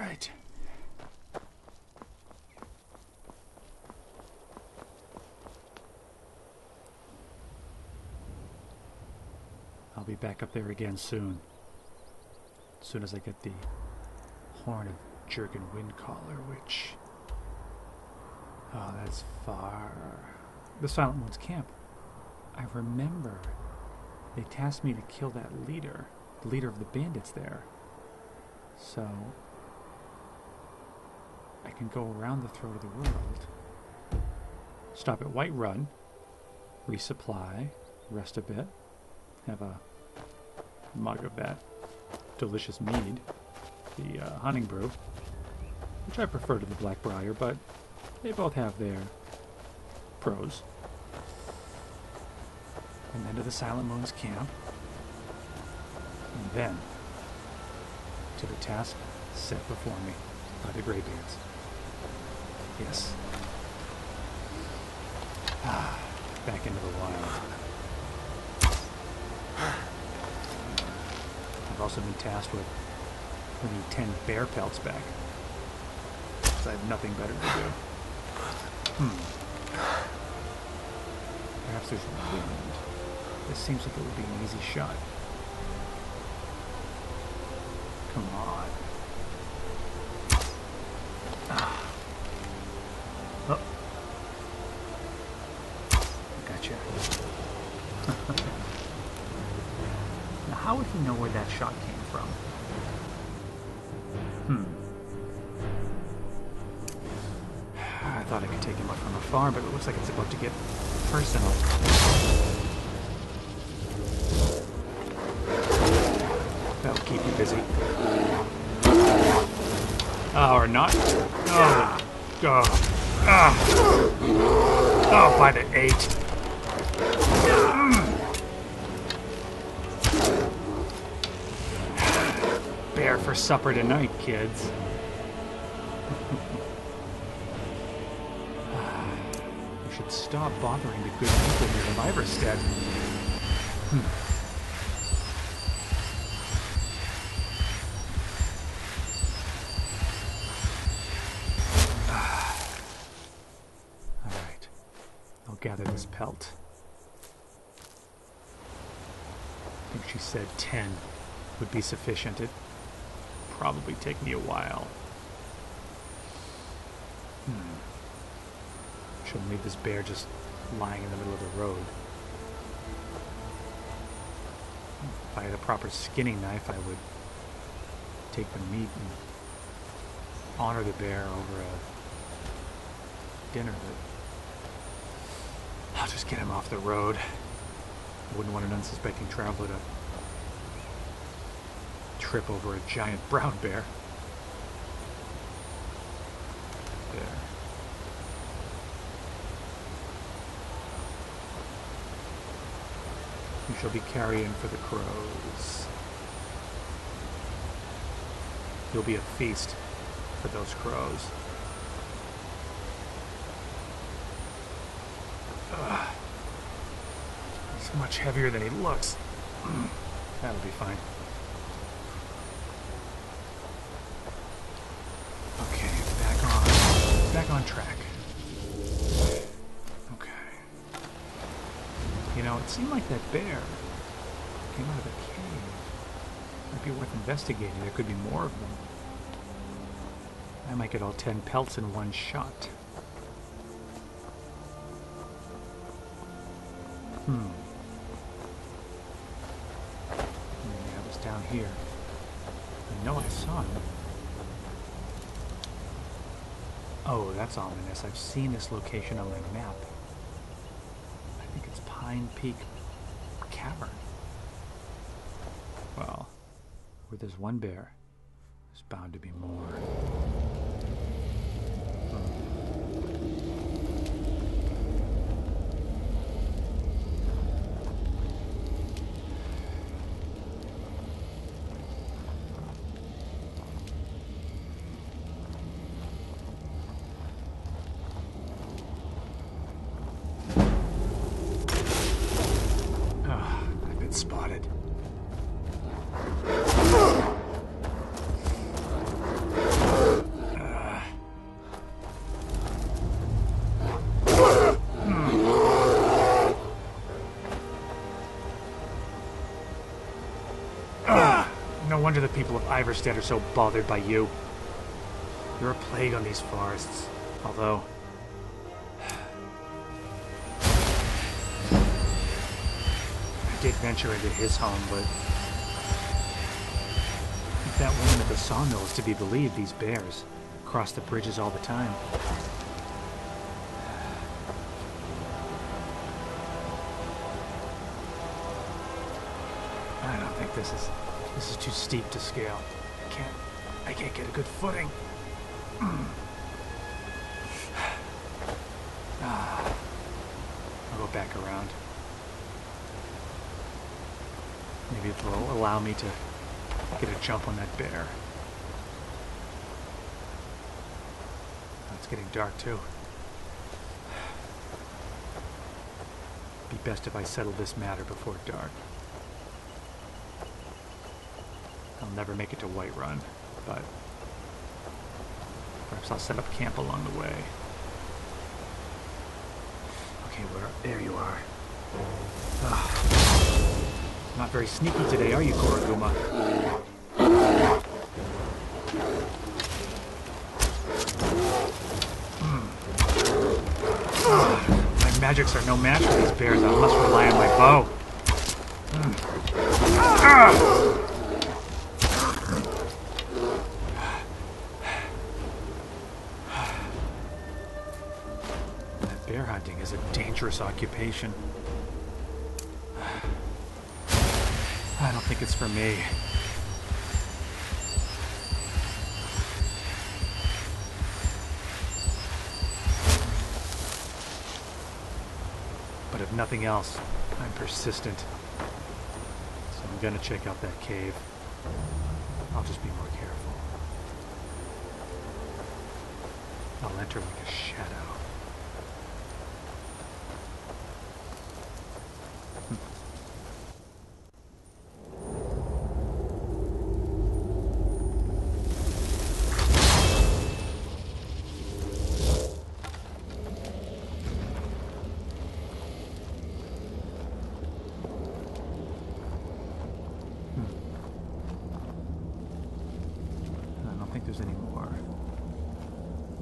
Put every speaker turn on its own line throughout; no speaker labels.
right. I'll be back up there again soon. As soon as I get the Horn of Jurgen Windcaller, which... Oh, that's far. The Silent One's camp. I remember. They tasked me to kill that leader. The leader of the bandits there. So... I can go around the throat of the world. Stop at Whiterun. Resupply. Rest a bit. Have a mug of that delicious mead. The hunting brew. Which I prefer to the Blackbriar, but they both have their pros. And then to the Silent Moon's camp. And then to the task set before me by the Greybeards. Yes. Back into the wild. I've also been tasked with bringing 10 bear pelts back. Because I have nothing better to do. Perhaps there's wind. This seems like it would be an easy shot. Come on. Oh. Gotcha. Now, how would he know where that shot came from? I thought I could take him up from afar, but it looks like it's about to get personal. That'll keep you busy. Or not. Oh. Oh, by the 8. Bear for supper tonight, kids. You should stop bothering the good people here in Iverstead. Alright. I'll gather this pelt. I think she said 10 would be sufficient. It'd probably take me a while. Shouldn't leave this bear just lying in the middle of the road. If I had a proper skinning knife, I would take the meat and honor the bear over a dinner, but I'll just get him off the road. I wouldn't want an unsuspecting traveler to trip over a giant brown bear. There. You shall be carrion for the crows. You'll be a feast for those crows. He's much heavier than he looks. That'll be fine. Okay, back on track. Okay. You know, it seemed like that bear came out of a cave. Might be worth investigating. There could be more of them. I might get all 10 pelts in one shot. Yeah, it was down here. I know I saw him. Oh, that's ominous. I've seen this location on my map. I think it's Pine Peak Cavern. Well, where there's one bear, there's bound to be more. Spotted. wonder the people of Iverstead are so bothered by you. You're a plague on these forests. Although... I did venture into his home, but... if that woman at the sawmill is to be believed, these bears cross the bridges all the time. I don't think this is too steep to scale. I can't get a good footing. I'll go back around. Maybe it will allow me to get a jump on that bear. Oh, it's getting dark too. Be best if I settle this matter before dark. I'll never make it to Whiterun, but perhaps I'll set up camp along the way. Okay, there you are. Not very sneaky today, are you, Koraguma? My magics are no match for these bears. I must rely on my bow. Bear hunting is a dangerous occupation. I don't think it's for me. But if nothing else, I'm persistent. So I'm gonna check out that cave. I'll just be more careful. I'll enter like a shadow.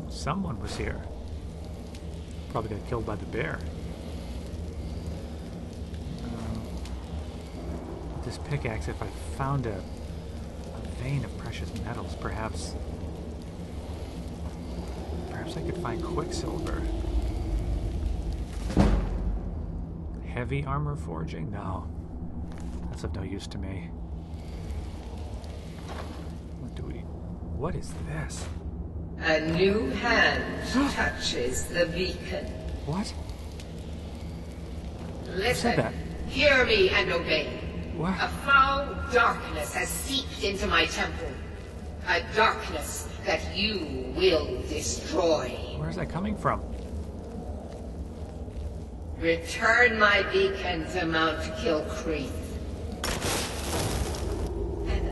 Someone was here. Probably got killed by the bear. With this pickaxe, if I found a vein of precious metals, perhaps I could find quicksilver. Heavy armor forging? No. That's of no use to me. What is this?
A new hand touches the beacon.
What?
Listen, hear me and obey.
What?
A foul darkness has seeped into my temple. A darkness that you will destroy.
Where's that coming from?
Return my beacon to Mount Kilcreath.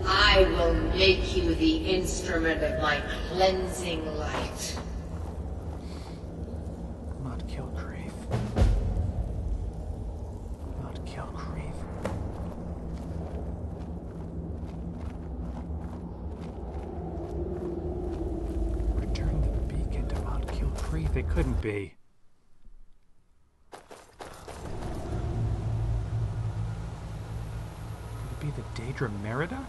I will make you the instrument of my cleansing light.
Mount Kilcreath. Mount Kilcreath. Return the beacon to Mount Kilcreath. It couldn't be. Could it be the Daedra Merida?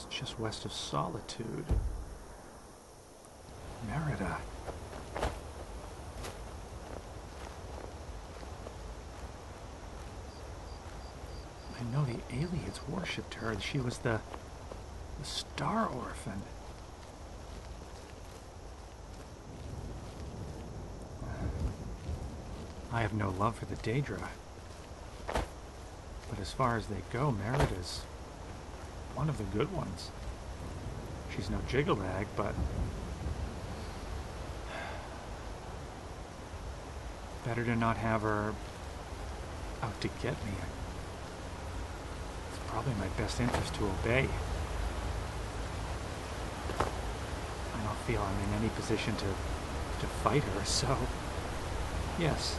Just west of Solitude. Merida. I know the aliens worshipped her. She was the Star Orphan. I have no love for the Daedra. But as far as they go, Merida's one of the good ones. She's no jigglebag, but better to not have her out to get me. It's probably in my best interest to obey. I don't feel I'm in any position to fight her, so yes.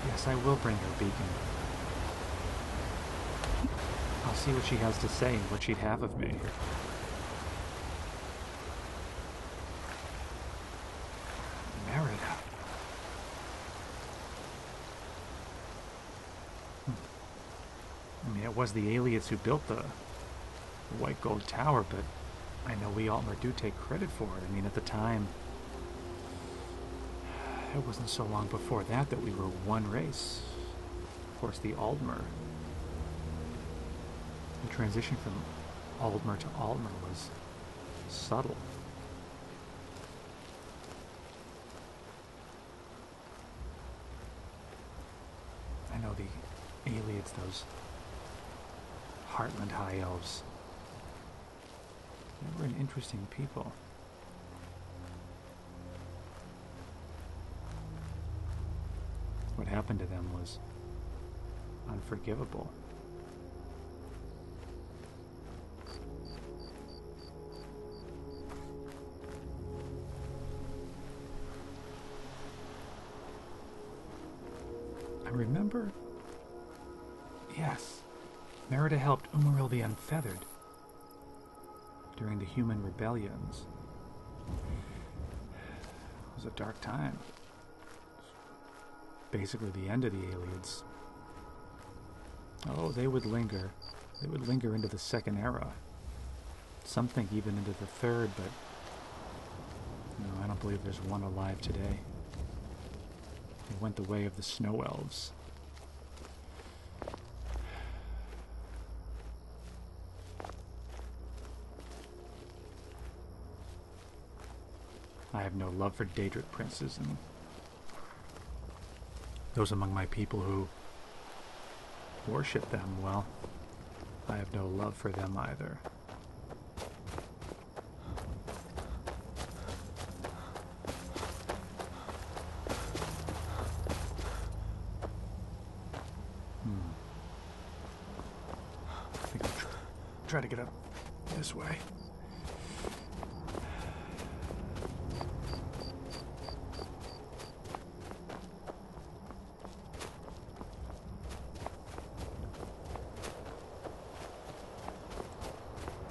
Yes, I will bring her beacon. I'll see what she has to say and what she'd have of me. Merida. I mean, it was the aliens who built the White Gold Tower, but I know we Altmer do take credit for it. I mean, at the time, it wasn't so long before that we were one race. Of course, the Altmer. The transition from Altmer to Altmer was subtle. I know the aliens, those Heartland High Elves, they were an interesting people. What happened to them was unforgivable. I remember, yes, Merida helped Umaril the Unfeathered during the human rebellions. It was a dark time. Basically the end of the aliens. Oh, they would linger. They would linger into the Second Era. Some think even into the Third, but no, I don't believe there's one alive today. They went the way of the Snow Elves. I have no love for Daedra princes, and those among my people who worship them, well, I have no love for them either. I think I'll try to get up this way.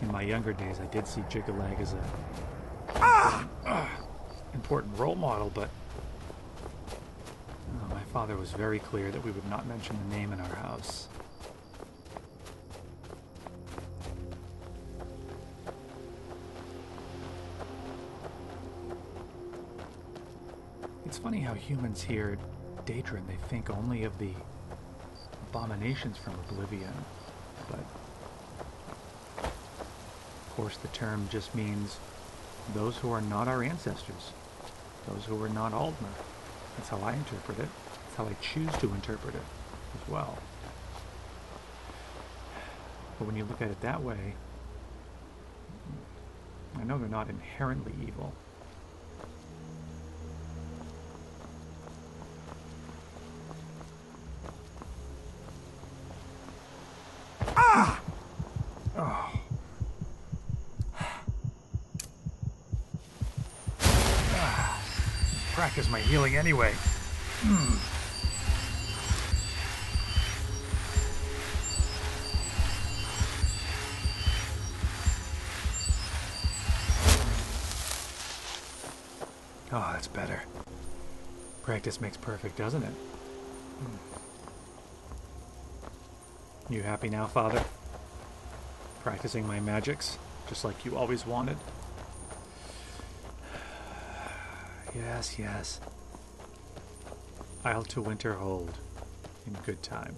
In my younger days, I did see Jigalag as a important role model, but my father was very clear that we would not mention the name in our house. It's funny how humans hear Daedra and they think only of the abominations from Oblivion, but of course the term just means those who are not our ancestors, those who are not Altmer. That's how I interpret it. That's how I choose to interpret it as well. But when you look at it that way, I know they're not inherently evil. Practice my healing anyway. Oh, that's better. Practice makes perfect, doesn't it? You happy now, Father? Practicing my magics, just like you always wanted? Yes, yes. I'll to winter hold in good time.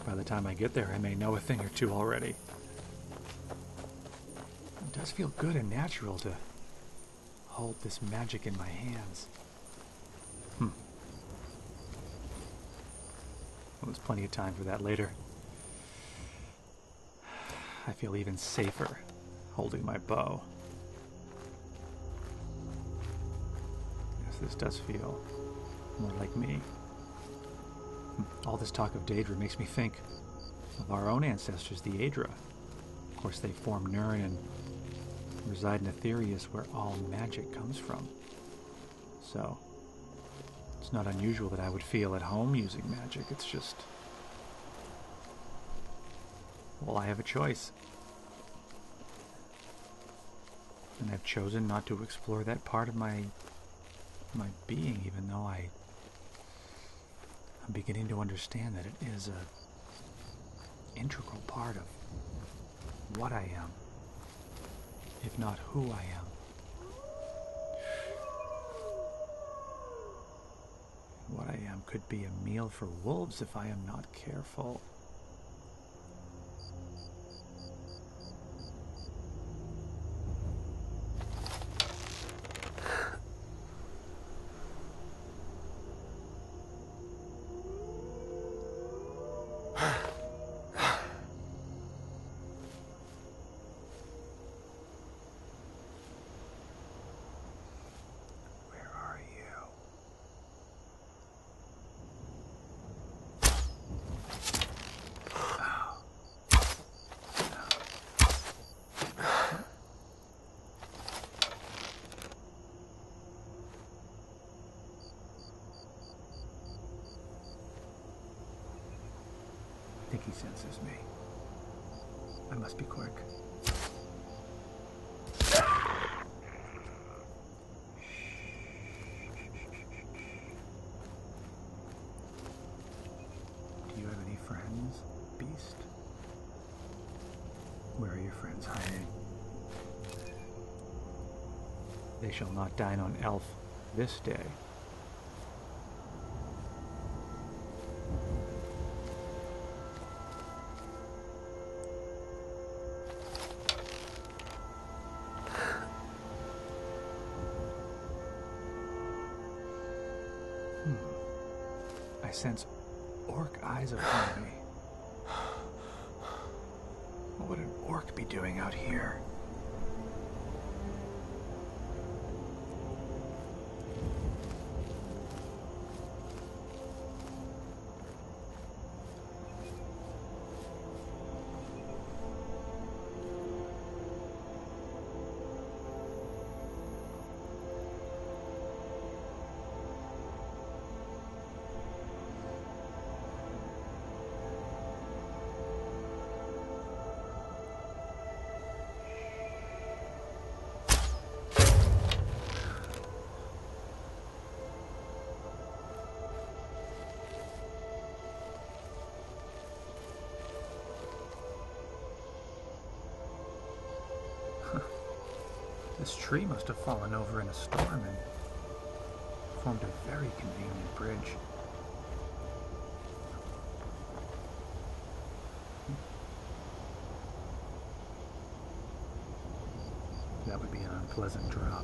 By the time I get there, I may know a thing or two already. It does feel good and natural to hold this magic in my hands. Well, there's plenty of time for that later. I feel even safer holding my bow. Yes, this does feel More like me. All this talk of Daedra makes me think of our own ancestors, the Daedra. Of course, they form Nirn and reside in Aetherius, where all magic comes from. So, it's not unusual that I would feel at home using magic. It's just, well, I have a choice. And I've chosen not to explore that part of my being, even though I'm beginning to understand that it is a integral part of what I am, if not who I am. What I am could be a meal for wolves if I am not careful. I think he senses me. I must be quick. Do you have any friends, beast? Where are your friends hiding? They shall not dine on elf this day. I sense orc eyes upon me. What would an orc be doing out here? This tree must have fallen over in a storm and formed a very convenient bridge. That would be an unpleasant drop.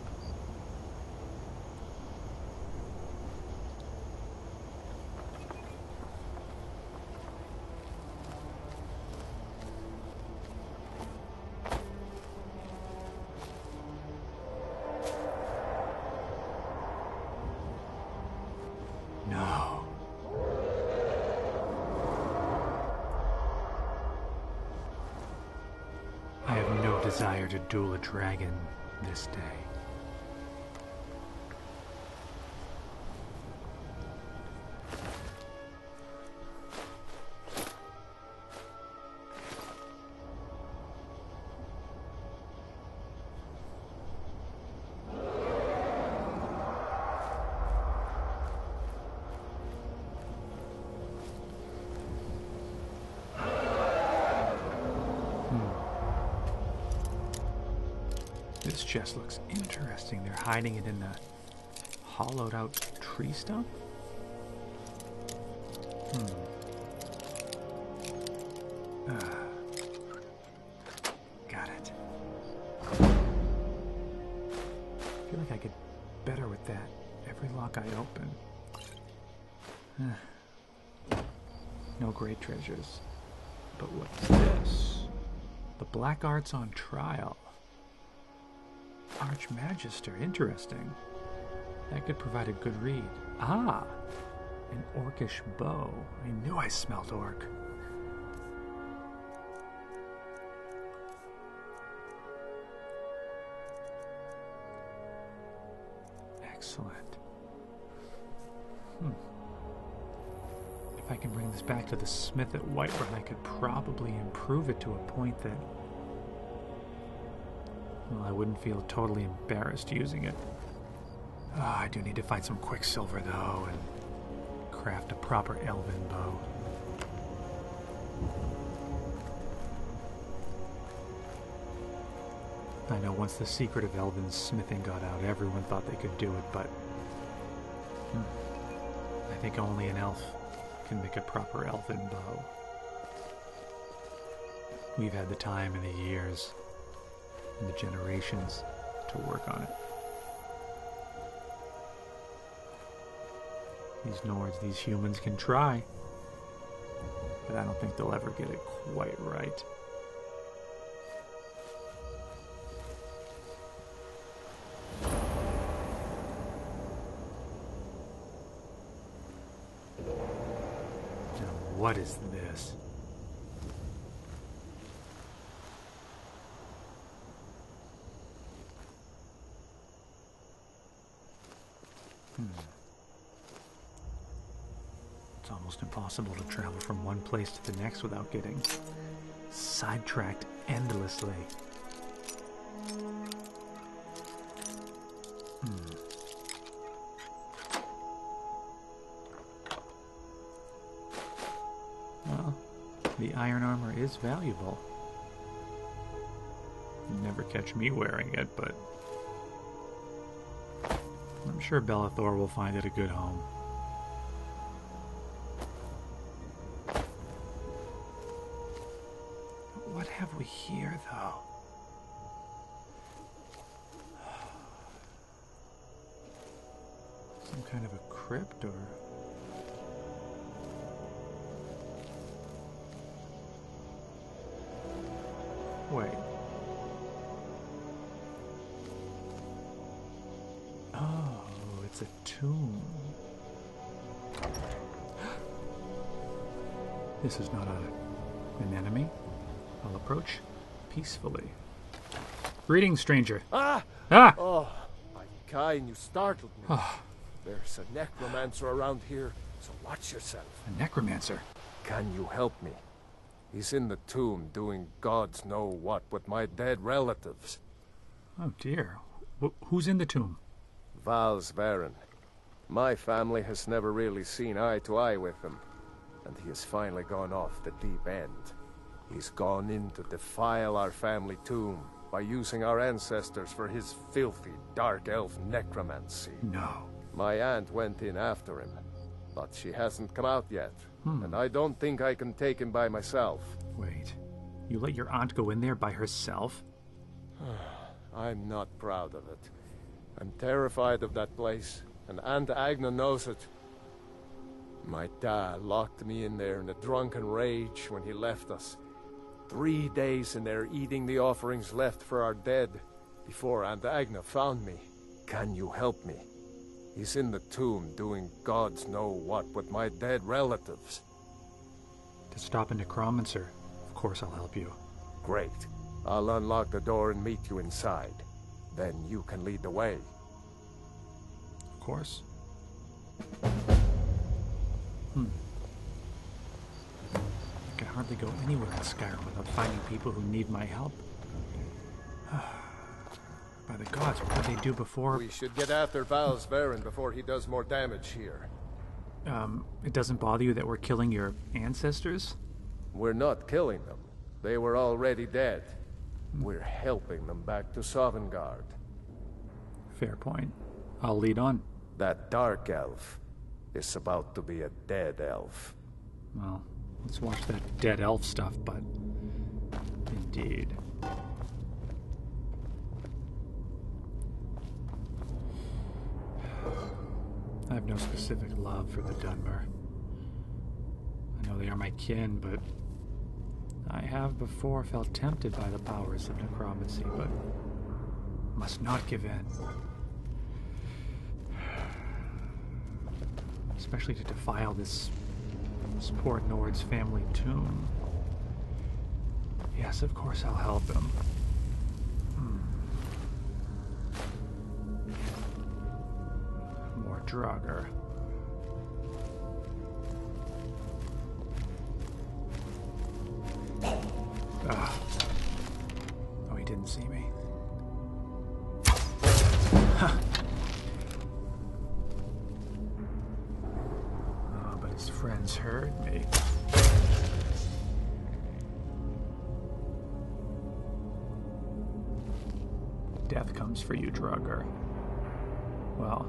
No. I have no desire to duel a dragon this day. This chest looks interesting. They're hiding it in the hollowed out tree stump? Got it. I feel like I get better with that every lock I open. No great treasures. But what's this? The Black Arts on trial. Archmagister, interesting. That could provide a good read. Ah, an orcish bow. I knew I smelled orc. Excellent. If I can bring this back to the smith at Whiterun, I could probably improve it to a point that, well, I wouldn't feel totally embarrassed using it. I do need to find some quicksilver, though, and craft a proper elven bow. I know once the secret of elven smithing got out, everyone thought they could do it, but I think only an elf can make a proper elven bow. We've had the time and the years and the generations to work on it. These Nords, these humans can try, but I don't think they'll ever get it quite right. What is this? It's almost impossible to travel from one place to the next without getting sidetracked endlessly. Well, the iron armor is valuable. You'd never catch me wearing it, but I'm sure Bellathor will find it a good home. What have we here, though? Some kind of a crypt, or... Wait. Oh, it's a tomb. This is not an enemy. I'll approach peacefully. Greetings, stranger.
Ah!
Ah!
Oh, my kind, you startled me. There's a necromancer around here, so watch yourself.
A necromancer?
Can you help me? He's in the tomb doing gods know what with my dead relatives.
Oh dear. Who's in the tomb?
Val's Varen. My family has never really seen eye to eye with him, and he has finally gone off the deep end. He's gone in to defile our family tomb by using our ancestors for his filthy, dark elf necromancy.
No.
My aunt went in after him, but she hasn't come out yet, and I don't think I can take him by myself.
Wait, you let your aunt go in there by herself?
I'm not proud of it. I'm terrified of that place, and Aunt Agna knows it. My dad locked me in there in a drunken rage when he left us. 3 days in there eating the offerings left for our dead, before Aunt Agna found me. Can you help me? He's in the tomb doing gods know what with my dead relatives.
To stop a necromancer, of course I'll help you.
Great. I'll unlock the door and meet you inside. Then you can lead the way.
Of course. I can hardly go anywhere in Skyrim without finding people who need my help. By the gods, what did they do before?
We should get after Val's Varen before he does more damage here.
It doesn't bother you that we're killing your ancestors?
We're not killing them. They were already dead. We're helping them back to Sovngarde.
Fair point. I'll lead on.
That dark elf is about to be a dead elf.
Well, let's watch that dead elf stuff, but... Indeed. I have no specific love for the Dunmer. I know they are my kin, but I have before felt tempted by the powers of necromancy, but must not give in. Especially to defile this poor Nord's family tomb. Yes, of course I'll help him. More Draugr. Oh, he didn't see me. Huh. Oh, but his friends heard me. Death comes for you, Draugr. Well,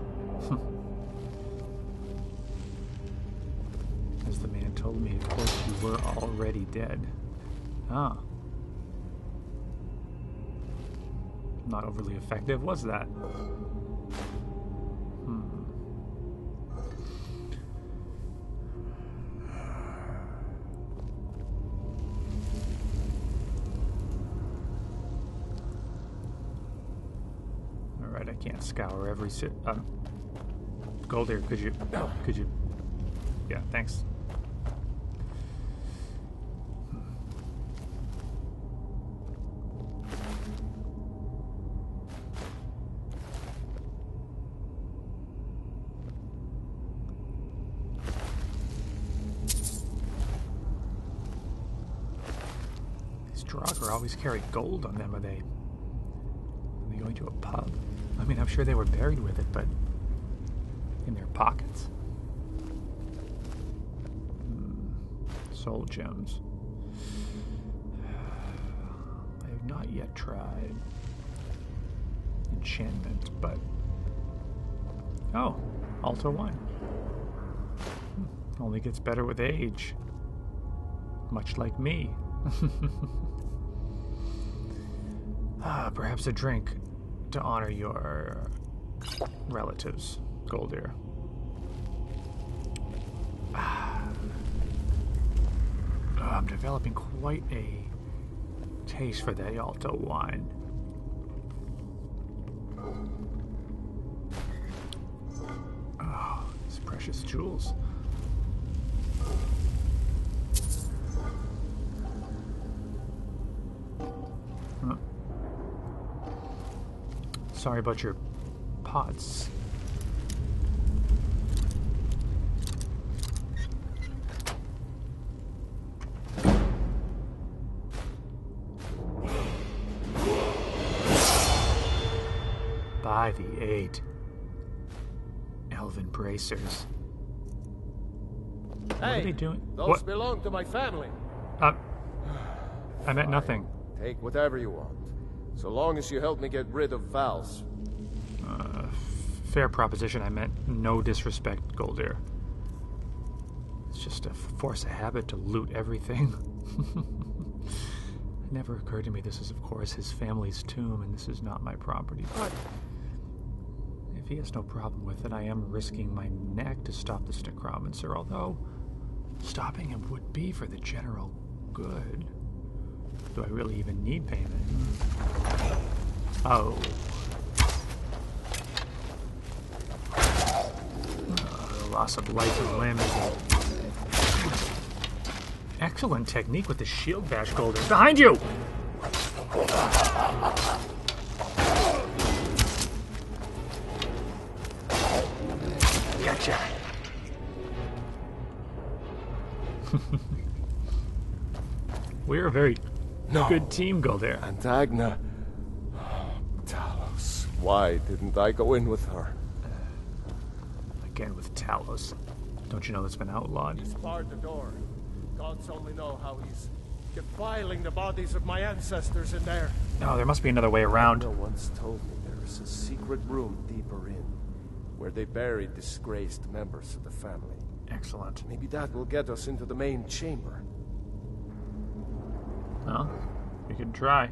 as the man told me, of course you were already dead. Ah. Not overly effective, was that? Alright, I can't scour every Goldir, could you... Yeah, thanks. Draugr always carry gold on them. Are they going to a pub? I mean, I'm sure they were buried with it, but in their pockets? Soul gems. I have not yet tried enchantment, but... Oh, Alta 1. Only gets better with age. Much like me. Perhaps a drink to honor your relatives, Goldir. I'm developing quite a taste for the Alta wine. Oh, these precious jewels. Sorry about your pots. By the 8. Elven bracers. What are they doing?
Those belong to my family.
I meant nothing.
Take whatever you want. So long as you help me get rid of Val's.
Fair proposition. I meant no disrespect, Goldir. It's just a force of habit to loot everything. It never occurred to me this is, of course, his family's tomb, and this is not my property. But if he has no problem with it, I am risking my neck to stop this necromancer, although stopping him would be for the general good. Do I really even need payment? Oh. The loss of life and limb is excellent technique with the shield bash, Goldir. Behind you! Gotcha. We're a very good team, Goldir.
And Daedra. Talos. Why didn't I go in with her?
Again with Talos. Don't you know that's been outlawed?
He's barred the door. Gods only know how he's defiling the bodies of my ancestors in there.
No, there must be another way around.
Daedra once told me there is a secret room deeper in, where they buried disgraced members of the family.
Excellent.
Maybe that will get us into the main chamber.
Well, we can try.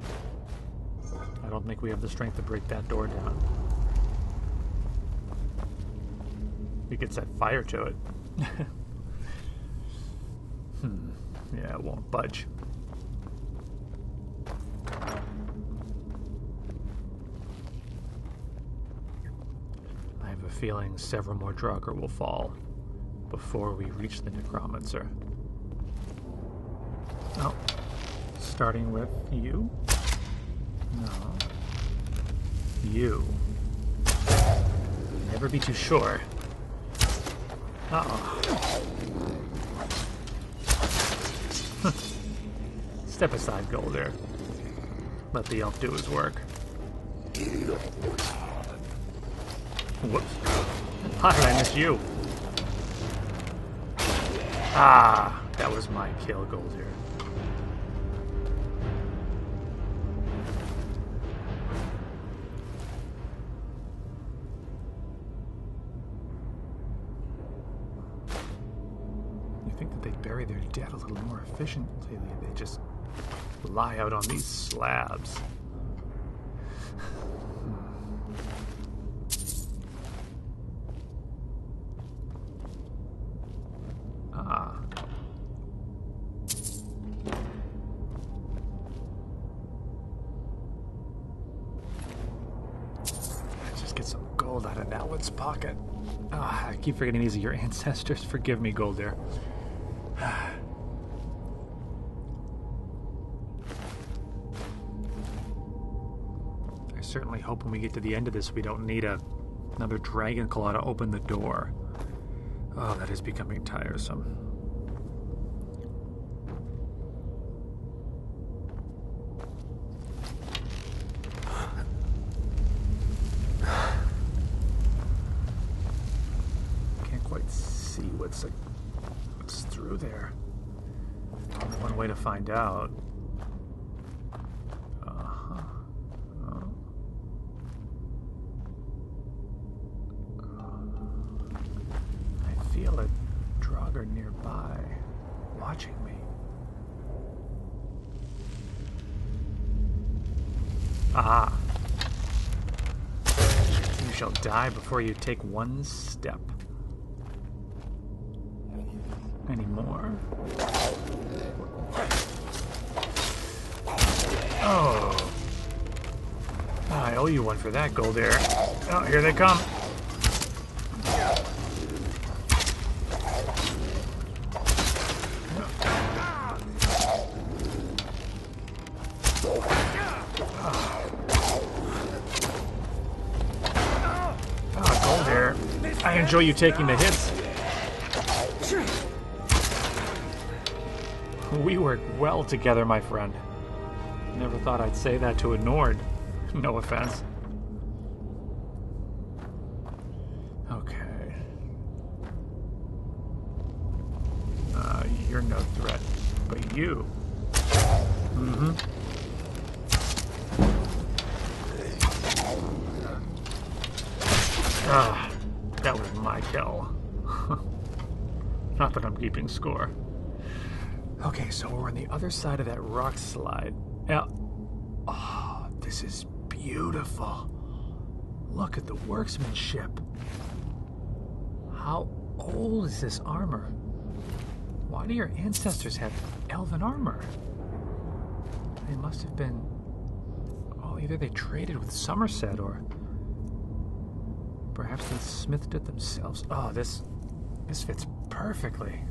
I don't think we have the strength to break that door down. We could set fire to it. Yeah, it won't budge. I have a feeling several more Draugr will fall. before we reach the necromancer. Oh, starting with you? No. You. Never be too sure. Uh-oh. Step aside, Golder. Let the elf do his work. Whoops. How did I miss you? Ah, that was my kill, Golder. You think that they'd bury their dead a little more efficiently? They just lie out on these slabs. Ah. Let's just get some gold out of that one's pocket. Ah, I keep forgetting these are your ancestors. Forgive me, Golder. I certainly hope when we get to the end of this we don't need another dragon claw to open the door. Oh, that is becoming tiresome. Can't quite see what's through there. Only one way to find out. Feel a Draugr nearby, watching me. Ah. You shall die before you take one step. Any more? Oh. I owe you one for that, Golder. Oh, here they come. I enjoy you taking the hits. We work well together, my friend. Never thought I'd say that to a Nord. No offense. Okay. You're no threat, but you. Mm-hmm. Ah. That was my kill. Not that I'm keeping score. Okay, so we're on the other side of that rock slide. Yeah. Oh, this is beautiful. Look at the workmanship. How old is this armor? Why do your ancestors have elven armor? They must have been... Oh, either they traded with Somerset or... Perhaps they smithed it themselves. Oh, this fits perfectly.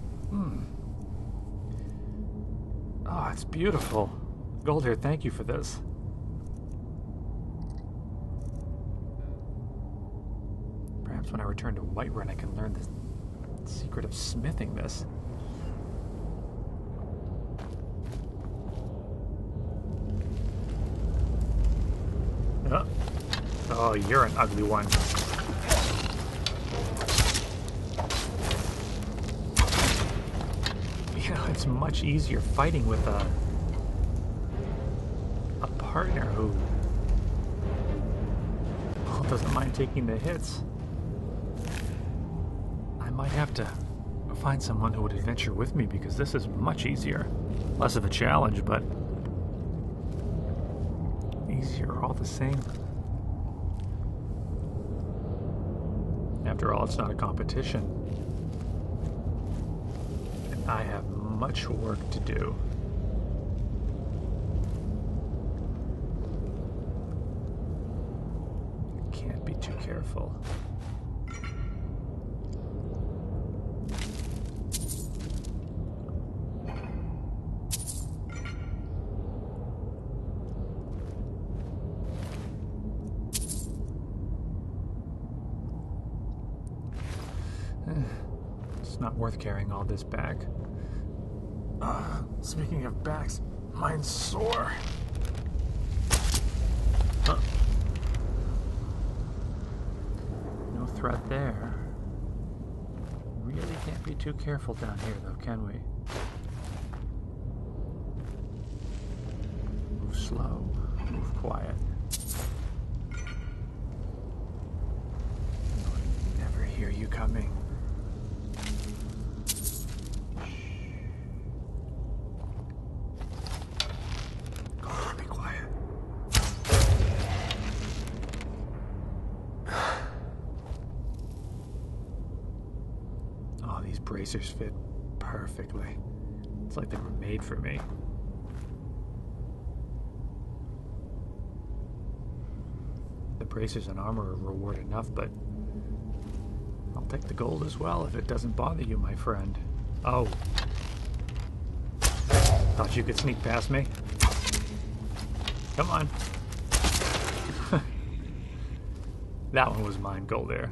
Oh, it's beautiful. Golder, thank you for this. Perhaps when I return to Whiterun, I can learn the secret of smithing this. Oh, you're an ugly one. It's much easier fighting with a partner who doesn't mind taking the hits. I might have to find someone who would adventure with me because this is much easier. Less of a challenge, but easier all the same. After all, it's not a competition. And I have much work to do. Can't be too careful. It's not worth carrying all this back. Speaking of backs, mine's sore. Huh. No threat there. Really can't be too careful down here, though, can we? Move slow, move quiet. I never hear you coming. Be quiet. Oh, these bracers fit perfectly. It's like they were made for me. The bracers and armor are reward enough, but I'll take the gold as well if it doesn't bother you, my friend. Oh. Thought you could sneak past me? Come on. That one was mine, Goldair.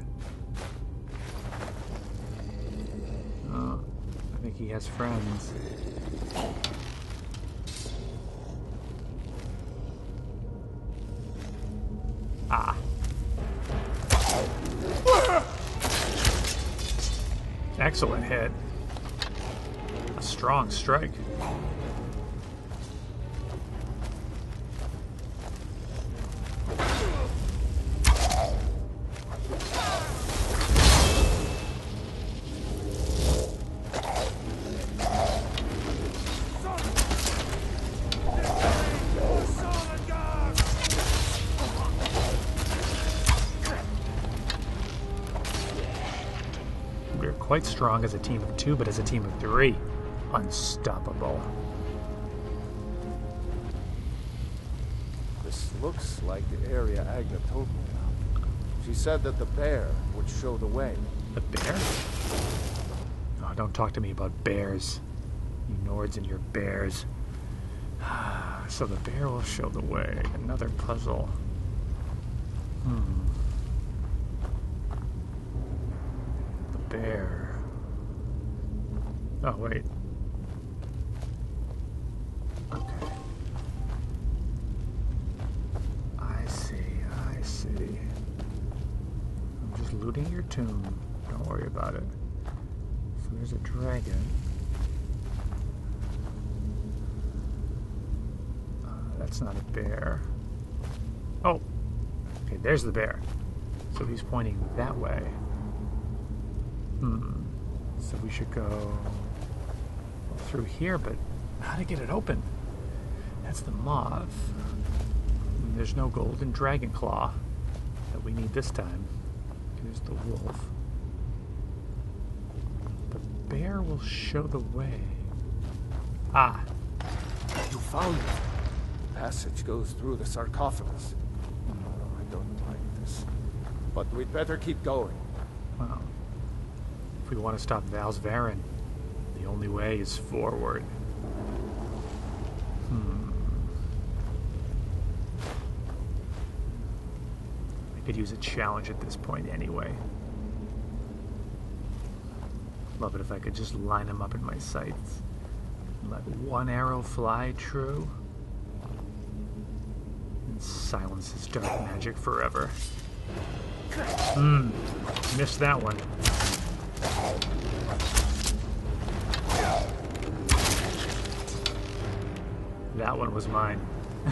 Oh, I think he has friends. Ah. Excellent hit. A strong strike. Quite strong as a team of 2, but as a team of 3, unstoppable.
This looks like the area Agna told me about. She said that the bear would show the way.
The bear? Oh, don't talk to me about bears. You Nords and your bears. So the bear will show the way. Another puzzle. The bear. Oh, wait. Okay. I see. I'm just looting your tomb. Don't worry about it. So there's a dragon. That's not a bear. Oh! Okay, there's the bear. So he's pointing that way. So we should go through here, but how to get it open? That's the moth. There's no golden dragon claw that we need this time. Here's the wolf. The bear will show the way. Ah.
You found it. The passage goes through the sarcophagus. I don't like this. But we'd better keep going.
Well, if we want to stop Val's Varen, the only way is forward. I could use a challenge at this point anyway. Love it if I could just line him up in my sights. Let one arrow fly true. And silence his dark magic forever. Missed that one. That one was mine. I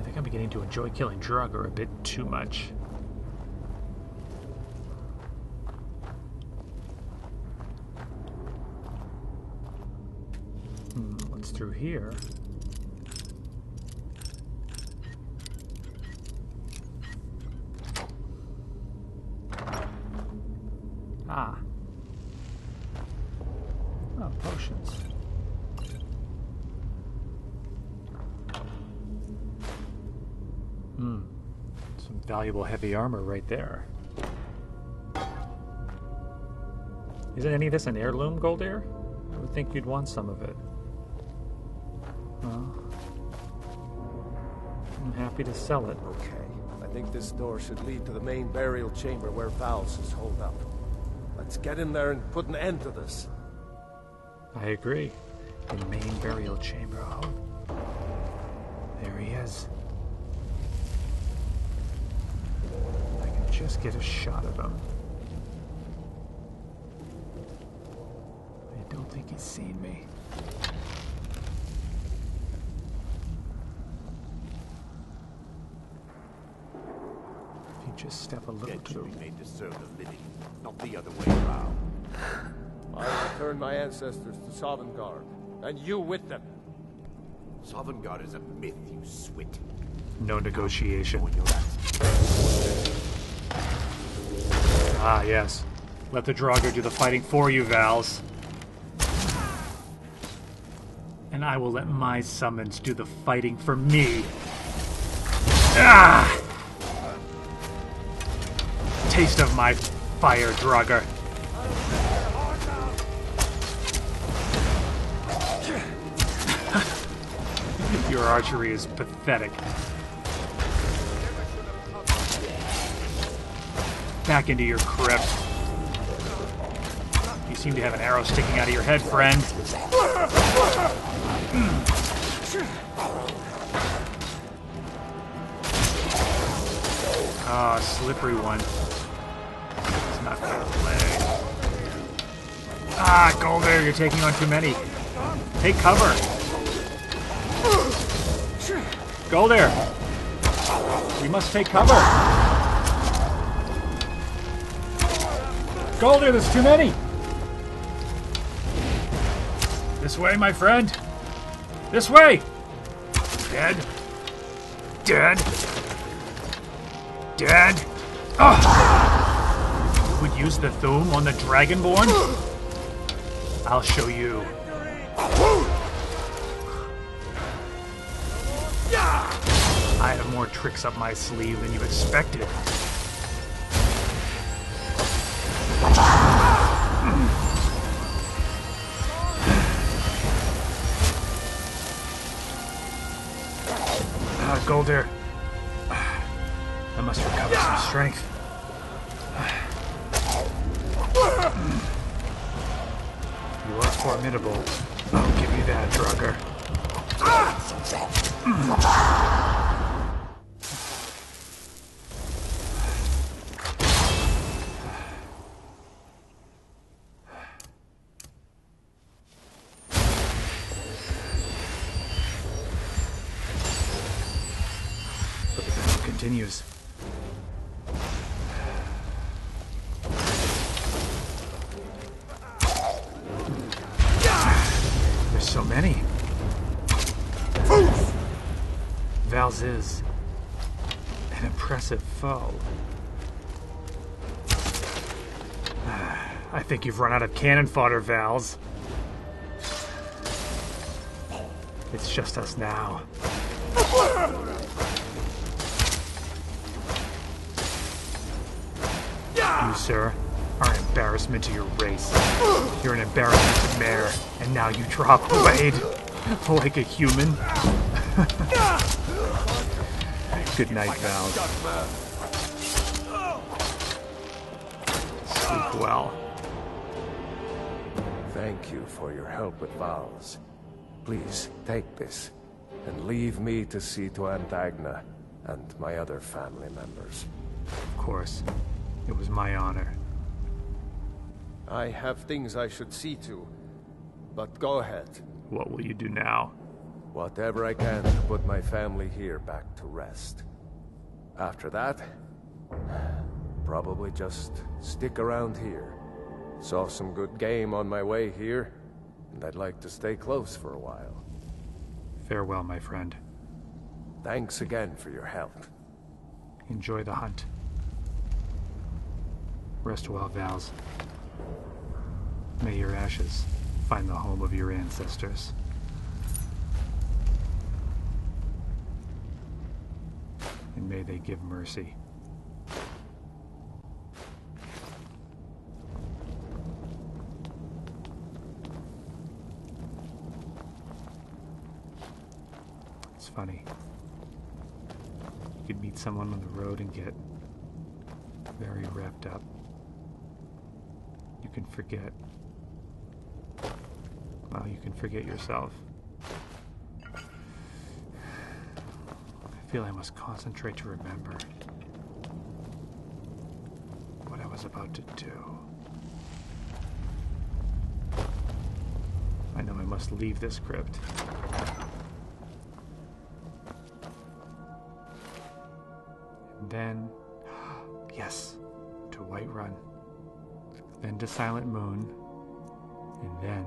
think I'm beginning to enjoy killing Draugr a bit too much. What's through here? Ah. Oh, potions. Some valuable heavy armor right there. Isn't any of this an heirloom, Goldair? I would think you'd want some of it. Well, I'm happy to sell it.
Okay. I think this door should lead to the main burial chamber where Val's is holed up. Let's get in there and put an end to this.
I agree. The main burial chamber. Oh. There he is. I can just get a shot of him. I don't think he's seen me. If you just step a little
Dead should
too...
be made to serve the living, not the other way around.
I returned my ancestors to Sovngarde, and you with them.
Sovngarde is a myth, you swit.
No negotiation.
On your ass.
Ah, yes. Let the Draugr do the fighting for you, Vals. And I will let my summons do the fighting for me. Ah! Taste of my fire, Draugr. Your archery is pathetic. Back into your crypt. You seem to have an arrow sticking out of your head, friend. Ah, slippery one. It's not fair play. Ah, Golder, you're taking on too many. Take cover. Golder! We must take cover! Golder, there's too many! This way, my friend! This way! Dead. Dead. Dead. Oh! You would use the Thum on the Dragonborn? I'll show you. I have more tricks up my sleeve than you expected. Golder. I must recover some strength. You are formidable. I'll give you that, Draugr. But the battle continues. There's so many. Vals is an impressive foe. I think you've run out of cannon fodder, Vals. It's just us now. You, sir, are an embarrassment to your race. You're an embarrassment to Mare, and now you drop blade like a human. Good night, Val. Sleep well.
Thank you for your help with Val's. Please, take this, and leave me to see to Aunt Agna and my other family members.
Of course. It was my honor.
I have things I should see to, but go ahead.
What will you do now?
Whatever I can to put my family here back to rest. After that, probably just stick around here. Saw some good game on my way here, and I'd like to stay close for a while.
Farewell, my friend.
Thanks again for your help.
Enjoy the hunt. Rest well, Vals. May your ashes find the home of your ancestors. And may they give mercy. It's funny. You could meet someone on the road and get very revved up. You can forget. Well, you can forget yourself. I feel I must concentrate to remember what I was about to do. I know I must leave this crypt. And then, yes, to Whiterun. Then to Silent Moon. And then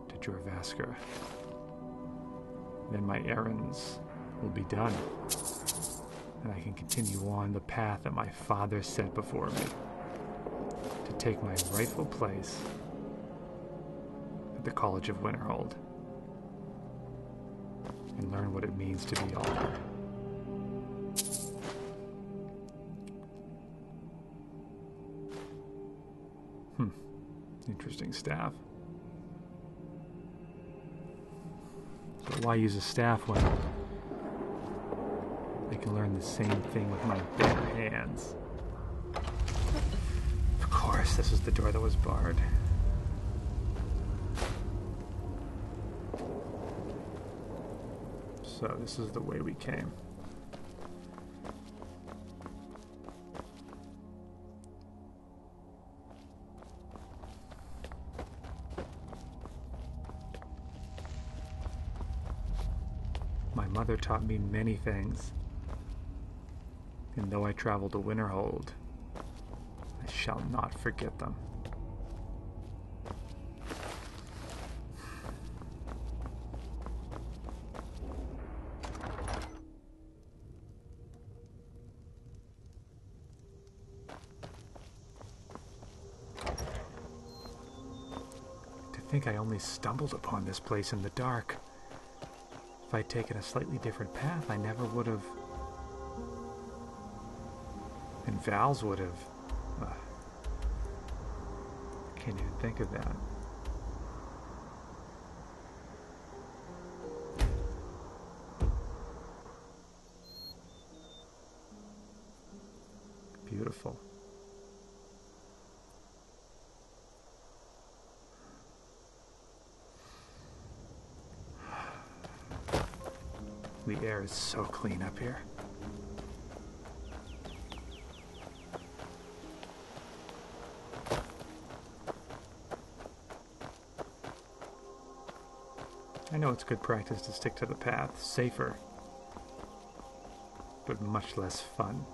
to Jorvaskr. Then my errands will be done. And I can continue on the path that my father set before me. To take my rightful place at the College of Winterhold. And learn what it means to be Altmer. Interesting staff. So why use a staff when I can learn the same thing with my bare hands? Of course, this is the door that was barred. So this is the way we came. My mother taught me many things, and though I travel to Winterhold, I shall not forget them. To think I only stumbled upon this place in the dark. If I'd taken a slightly different path, I never would have. And Val's would have. Can't even think of that. Beautiful. The air is so clean up here. I know it's good practice to stick to the path, safer, but much less fun.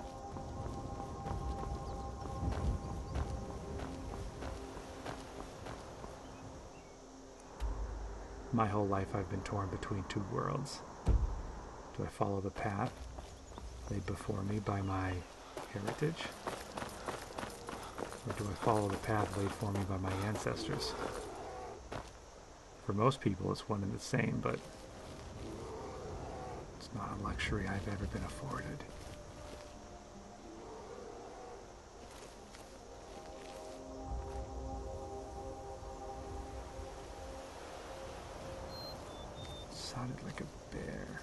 My whole life I've been torn between two worlds. Do I follow the path laid before me by my heritage? Or do I follow the path laid for me by my ancestors? For most people it's one and the same, but it's not a luxury I've ever been afforded. Sounded like a bear.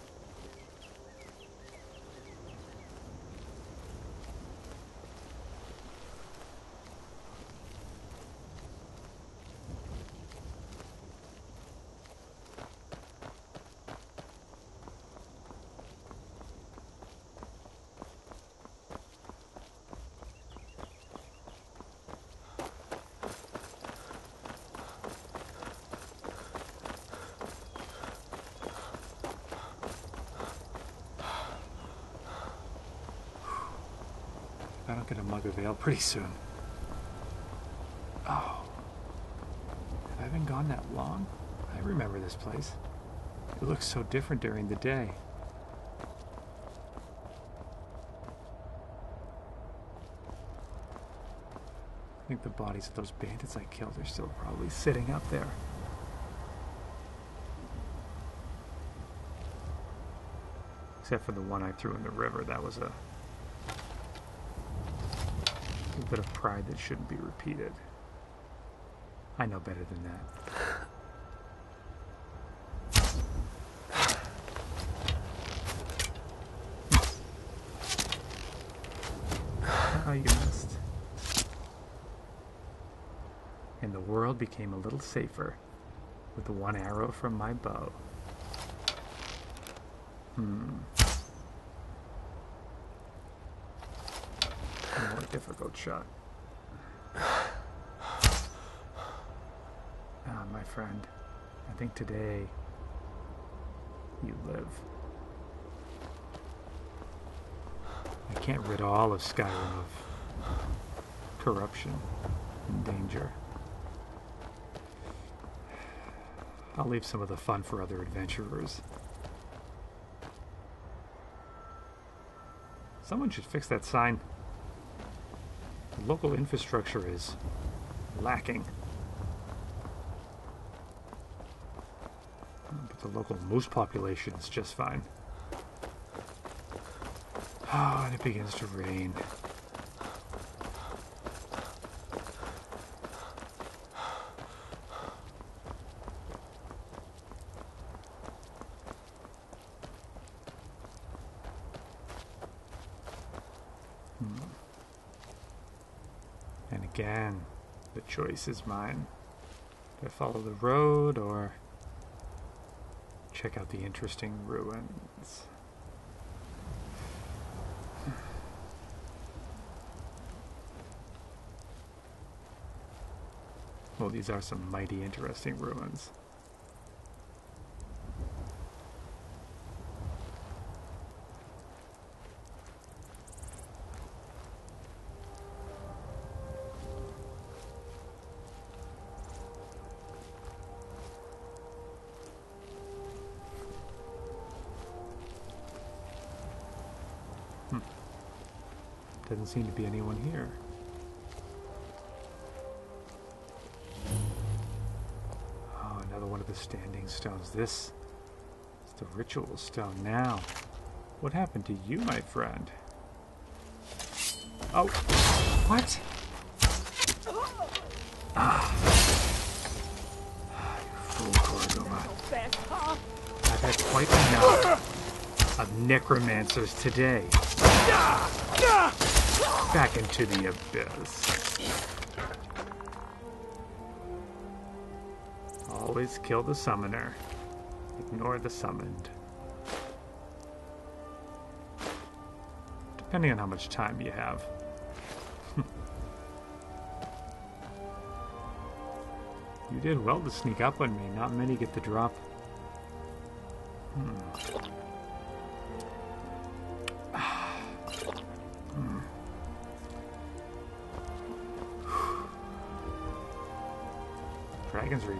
I don't get a mug of ale pretty soon. Oh. Have I been gone that long? I remember this place. It looks so different during the day. I think the bodies of those bandits I killed are still probably sitting up there. Except for the one I threw in the river. That was a bit of pride that shouldn't be repeated. I know better than that. how you missed. And the world became a little safer with one arrow from my bow. A more difficult shot. Ah, my friend, I think today you live. I can't rid all of Skyrim of corruption and danger. I'll leave some of the fun for other adventurers. Someone should fix that sign. The local infrastructure is lacking. But the local moose population is just fine. Oh, and it begins to rain. And again, the choice is mine. Do I follow the road or check out the interesting ruins? Well, these are some mighty interesting ruins. Doesn't seem to be anyone here. Oh, another one of the standing stones. This is the ritual stone now. What happened to you, my friend? Oh, what? Ah. You fool, Korgoma. I've had quite enough of necromancers today. Back into the abyss. Always kill the summoner. Ignore the summoned. Depending on how much time you have. You did well to sneak up on me. Not many get the drop. Dragon's Reach.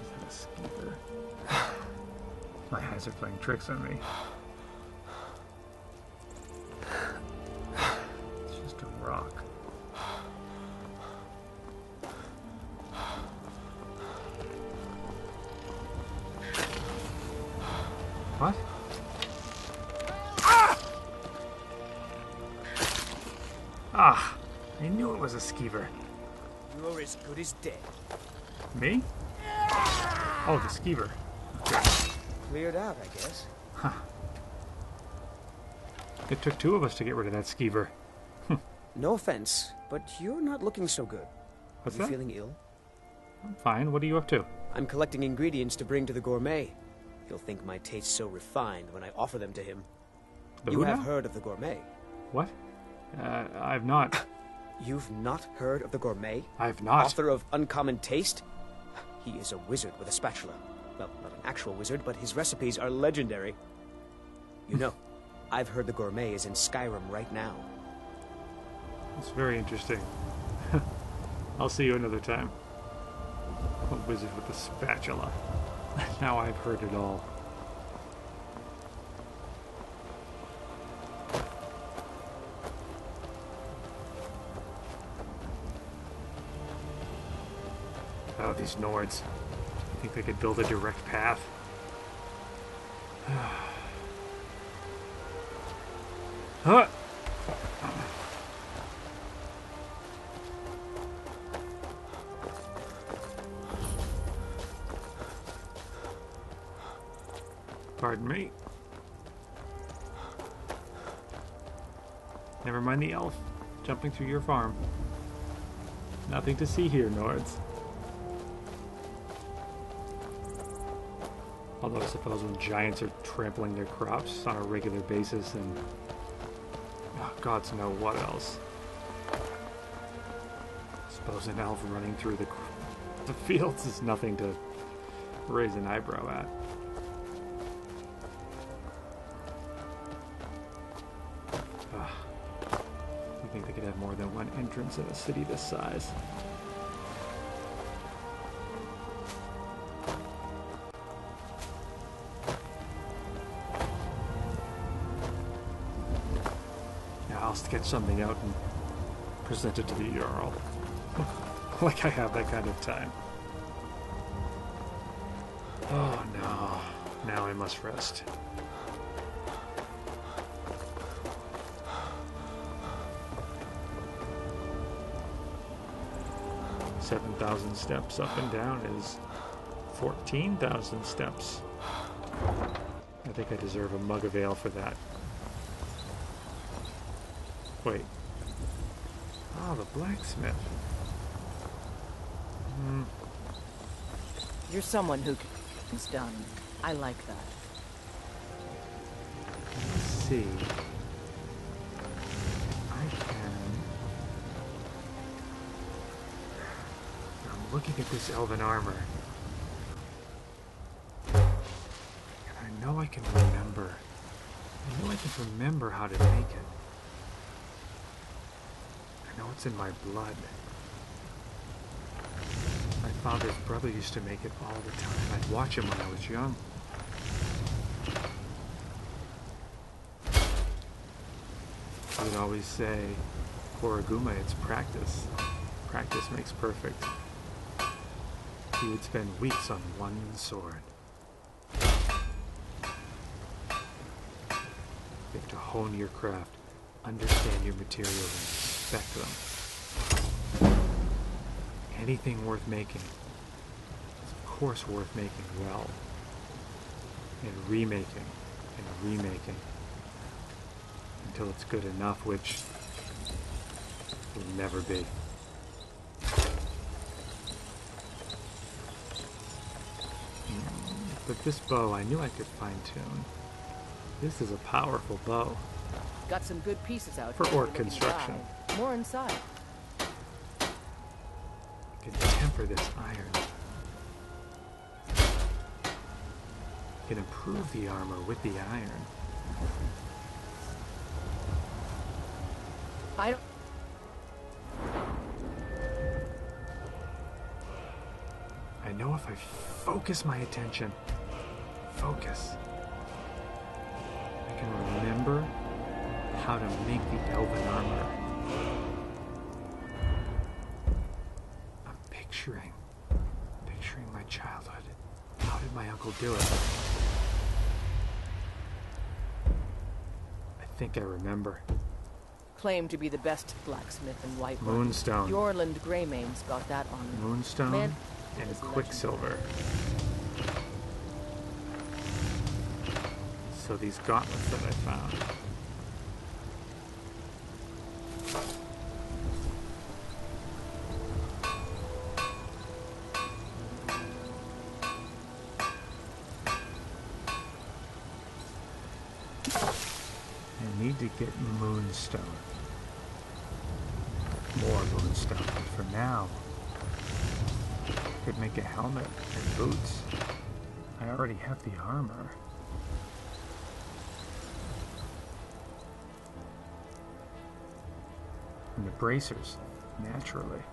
Is that a skeever? My eyes are playing tricks on me. It's just a rock. What? Ah! I knew it was a skeever.
You're as good as dead.
Me? Oh, the skeever. Okay.
Cleared out, I guess.
Huh. It took two of us to get rid of that skeever.
No offense, but you're not looking so good.
What's
Are you
that?
feeling ill?
I'm fine. What are you up to?
I'm collecting ingredients to bring to the gourmet. He'll think my taste so refined when I offer them to him.
The
You
who
have
now?
heard of the gourmet.
What? I've not.
You've not heard of the gourmet?
I've not.
Author of Uncommon Taste? He is a wizard with a spatula. Well, not an actual wizard, but his recipes are legendary. You know, I've heard the gourmet is in Skyrim right now.
It's very interesting. I'll see you another time. A wizard with a spatula. Now I've heard it all. Oh, these Nords. I think they could build a direct path. Huh. Pardon me. Never mind the elf jumping through your farm. Nothing to see here, Nords. Although I suppose when giants are trampling their crops on a regular basis and gods know what else. I suppose an elf running through the fields is nothing to raise an eyebrow at. I think they could have more than one entrance in a city this size. Now I'll sketch something out and present it to the Jarl. Like I have that kind of time. Oh no. Now I must rest. $7,000 steps up and down is 14,000 steps. I think I deserve a mug of ale for that. Wait. Ah, the blacksmith.
You're someone who gets done. I like that.
Let's see. I can... I'm looking at this elven armor. And I know I can remember. I know I can remember how to make it. I know it's in my blood. My father's brother used to make it all the time. I'd watch him when I was young. He would always say, Koriguma, it's practice. Practice makes perfect. He would spend weeks on one sword. You have to hone your craft, understand your materials, and respect them. Anything worth making is of course worth making well. And remaking and remaking until it's good enough, which will never be. But this bow, I knew I could fine-tune. This is a powerful bow.
Got some good pieces out
for
here
orc construction.
More inside.
I can temper this iron. I can improve the armor with the iron.
I don't...
I know if I focus my attention, focus, I can remember how to make the elven armor. I'm picturing my childhood. How did my uncle do it? I think I remember.
Claim to be the best blacksmith in White
Moonstone.
Yorland Greymane's got that on him.
Moonstone
Man,
and Quicksilver. So these gauntlets that I found. I need to get Moonstone. More Moonstone, but for now, I could make a helmet and boots. I already have the armor. And the bracers, naturally.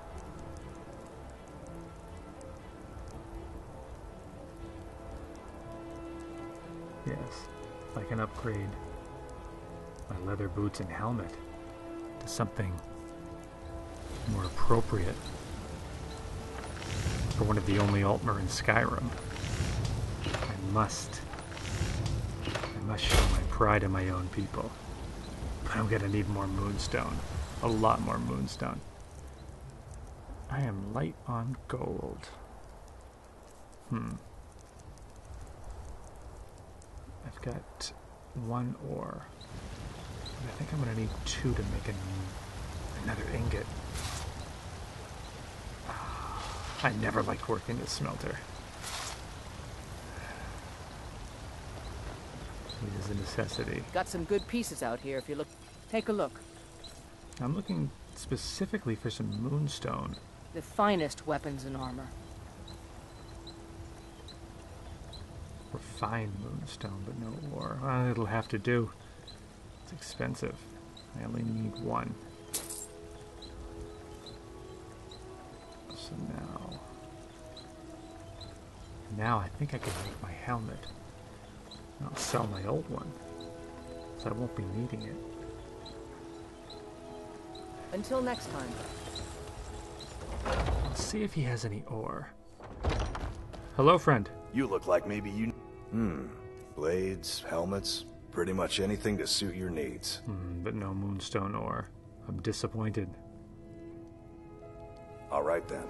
Yes, I can upgrade my leather boots and helmet to something more appropriate for one of the only Altmer in Skyrim. I must show my pride in my own people. But I'm gonna need more Moonstone. A lot more Moonstone. I am light on gold. got 1 ore. I think I'm going to need 2 to make another ingot. I never liked working at smelter. It is a necessity.
Got some good pieces out here if you look. Take a look.
I'm looking specifically for some moonstone.
The finest weapons and armor.
Refined moonstone, but no ore. Well, it'll have to do. It's expensive. I only need 1. So now I think I can make my helmet. I'll sell my old one, so I won't be needing it.
Until next time.
Let's see if he has any ore. Hello, friend.
You look like maybe you... Blades, helmets, pretty much anything to suit your needs.
But no moonstone ore. I'm disappointed.
All right then.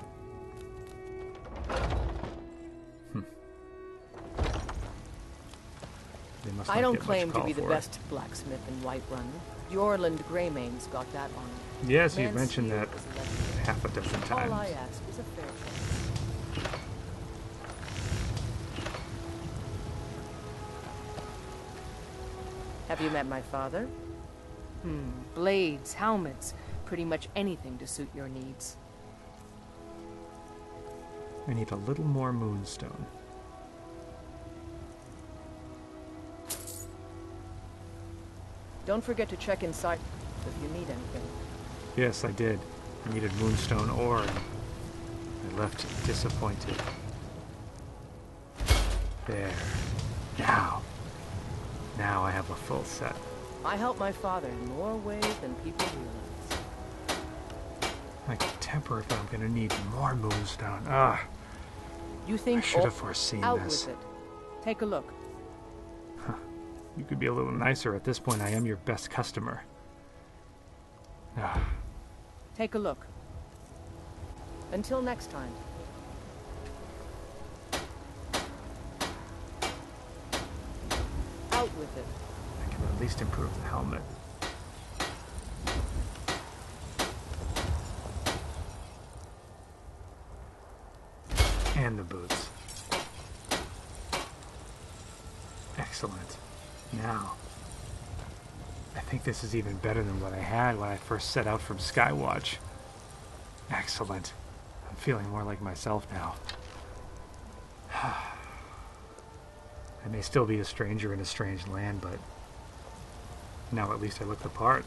They must
I
not
don't
get much
claim to
call
be the
for it.
best blacksmith in Whiterun. Yorland Greymane's got that on me.
Yes, you've
Man's
mentioned
steel
that
is a legendary.
half a dozen times.
All I ask is a fair chance. Have you met my father? Blades, helmets, pretty much anything to suit your needs.
I need a little more moonstone.
Don't forget to check inside if you need anything.
Yes, I did. I needed moonstone ore, and I left disappointed. There. Now I have a full set.
I help my father in more ways than people realize.
I can temper if I'm gonna need more moonstone. Ah,
You think
I should have foreseen
out
this.
with it. Take a look.
You could be a little nicer. At this point, I am your best customer. Ah,
Take a look. Until next time. Out with it.
I can at least improve the helmet. And the boots. Excellent. Now, I think this is even better than what I had when I first set out from Skywatch. Excellent. I'm feeling more like myself now. I may still be a stranger in a strange land, but now at least I look the part.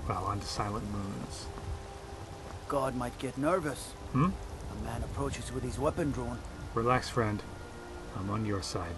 Well, on to Silent Moons.
God might get nervous. A man approaches with his weapon drawn.
Relax, friend. I'm on your side.